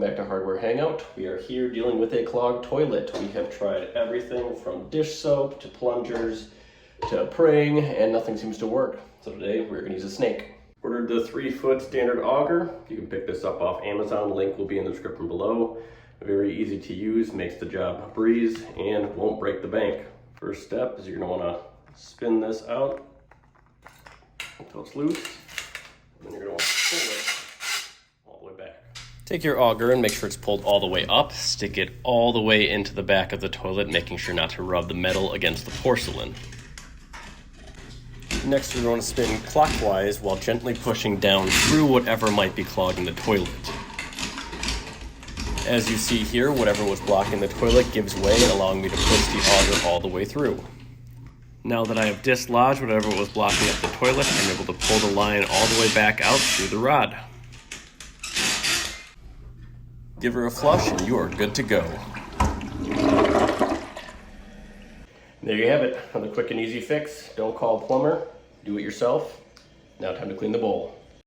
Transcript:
welcome back to Hardware Hangout. We are here dealing with a clogged toilet. We have tried everything from dish soap to plungers to praying, and nothing seems to work. So today we're going to use a snake. Ordered the 3-foot standard auger. You can pick this up off Amazon. Link will be in the description below. Very easy to use, makes the job a breeze, and won't break the bank. First step is you're going to want to spin this out until it's loose. And then you're going to want to pull it all the way back. Take your auger and make sure it's pulled all the way up. Stick it all the way into the back of the toilet, making sure not to rub the metal against the porcelain. Next, you're going to spin clockwise while gently pushing down through whatever might be clogging the toilet. As you see here, whatever was blocking the toilet gives way, allowing me to push the auger all the way through. Now that I have dislodged whatever was blocking up the toilet, I'm able to pull the line all the way back out through the rod. Give her a flush and you are good to go. There you have it, another quick and easy fix. Don't call a plumber, do it yourself. Now time to clean the bowl.